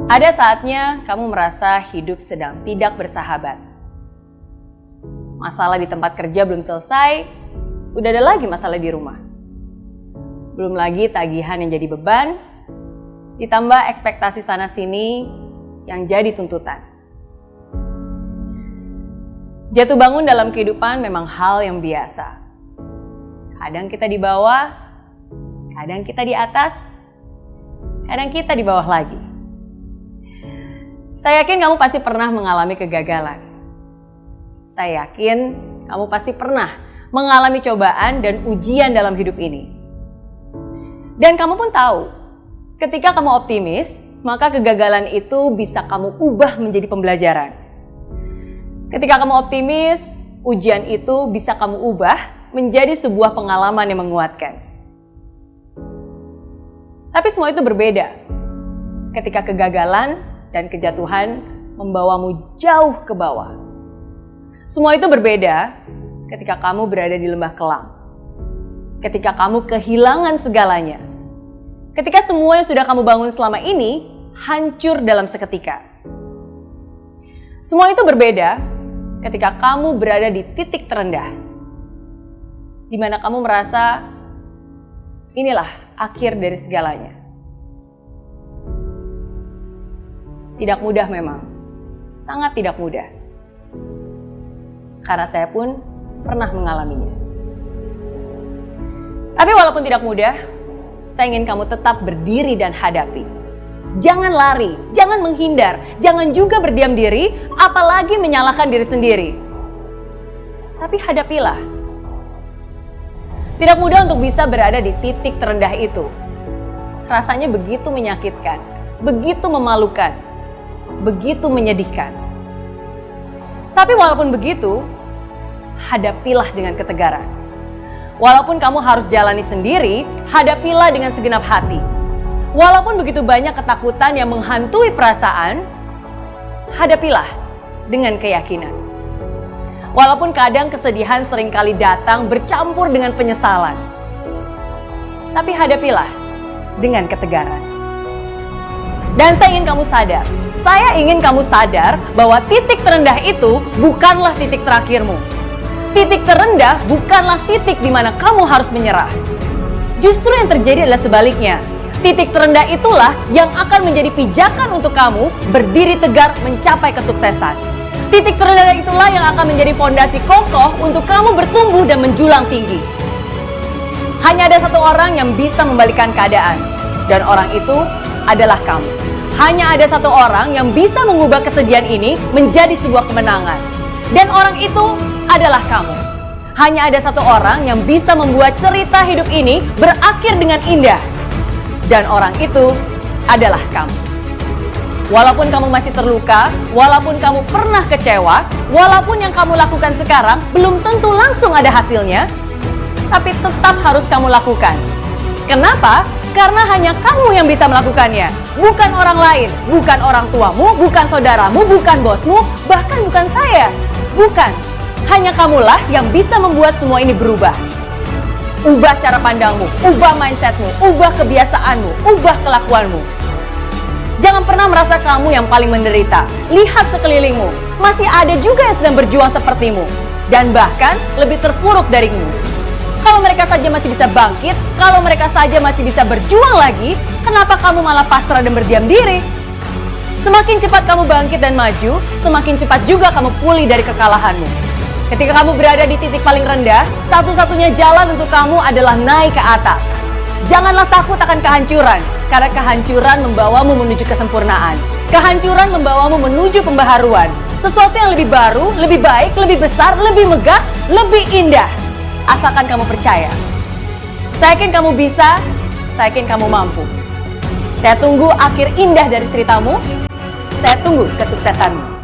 Ada saatnya kamu merasa hidup sedang tidak bersahabat. Masalah di tempat kerja belum selesai, udah ada lagi masalah di rumah. Belum lagi tagihan yang jadi beban, ditambah ekspektasi sana-sini yang jadi tuntutan. Jatuh bangun dalam kehidupan memang hal yang biasa. Kadang kita di bawah, kadang kita di atas, kadang kita di bawah lagi. Saya yakin kamu pasti pernah mengalami kegagalan. Saya yakin kamu pasti pernah mengalami cobaan dan ujian dalam hidup ini. Dan kamu pun tahu, ketika kamu optimis, maka kegagalan itu bisa kamu ubah menjadi pembelajaran. Ketika kamu optimis, ujian itu bisa kamu ubah menjadi sebuah pengalaman yang menguatkan. Tapi semua itu berbeda ketika kegagalan dan kejatuhan membawamu jauh ke bawah. Semua itu berbeda ketika kamu berada di lembah kelam. Ketika kamu kehilangan segalanya. Ketika semua yang sudah kamu bangun selama ini hancur dalam seketika. Semua itu berbeda ketika kamu berada di titik terendah. Di mana kamu merasa inilah akhir dari segalanya. Tidak mudah memang, sangat tidak mudah. Karena saya pun pernah mengalaminya. Tapi walaupun tidak mudah, saya ingin kamu tetap berdiri dan hadapi. Jangan lari, jangan menghindar, jangan juga berdiam diri, apalagi menyalahkan diri sendiri. Tapi hadapilah. Tidak mudah untuk bisa berada di titik terendah itu. Rasanya begitu menyakitkan, begitu memalukan, begitu menyedihkan. Tapi walaupun begitu, hadapilah dengan ketegaran. Walaupun kamu harus jalani sendiri, hadapilah dengan segenap hati. Walaupun begitu banyak ketakutan yang menghantui perasaan, hadapilah dengan keyakinan. Walaupun kadang kesedihan seringkali datang bercampur dengan penyesalan, tapi hadapilah dengan ketegaran. Dan saya ingin kamu sadar bahwa titik terendah itu bukanlah titik terakhirmu. Titik terendah bukanlah titik di mana kamu harus menyerah. Justru yang terjadi adalah sebaliknya. Titik terendah itulah yang akan menjadi pijakan untuk kamu berdiri tegar mencapai kesuksesan. Titik terendah itulah yang akan menjadi fondasi kokoh untuk kamu bertumbuh dan menjulang tinggi. Hanya ada satu orang yang bisa membalikkan keadaan, dan orang itu adalah kamu. Hanya ada satu orang yang bisa mengubah kesedihan ini menjadi sebuah kemenangan, dan orang itu adalah kamu. Hanya ada satu orang yang bisa membuat cerita hidup ini berakhir dengan indah, dan orang itu adalah kamu. Walaupun kamu masih terluka, walaupun kamu pernah kecewa, walaupun yang kamu lakukan sekarang belum tentu langsung ada hasilnya, tapi tetap harus kamu lakukan. Kenapa? Karena hanya kamu yang bisa melakukannya, bukan orang lain, bukan orang tuamu, bukan saudaramu, bukan bosmu, bahkan bukan saya. Bukan, hanya kamulah yang bisa membuat semua ini berubah. Ubah cara pandangmu, ubah mindsetmu, ubah kebiasaanmu, ubah kelakuanmu. Jangan pernah merasa kamu yang paling menderita. Lihat sekelilingmu, masih ada juga yang sedang berjuang sepertimu, dan bahkan lebih terpuruk darimu. Kalau mereka saja masih bisa bangkit, kalau mereka saja masih bisa berjuang lagi, kenapa kamu malah pasrah dan berdiam diri? Semakin cepat kamu bangkit dan maju, semakin cepat juga kamu pulih dari kekalahanmu. Ketika kamu berada di titik paling rendah, satu-satunya jalan untuk kamu adalah naik ke atas. Janganlah takut akan kehancuran, karena kehancuran membawamu menuju kesempurnaan. Kehancuran membawamu menuju pembaharuan. Sesuatu yang lebih baru, lebih baik, lebih besar, lebih megah, lebih indah. Asalkan kamu percaya. Saya yakin kamu bisa, saya yakin kamu mampu. Saya tunggu akhir indah dari ceritamu. Saya tunggu kesuksesanmu.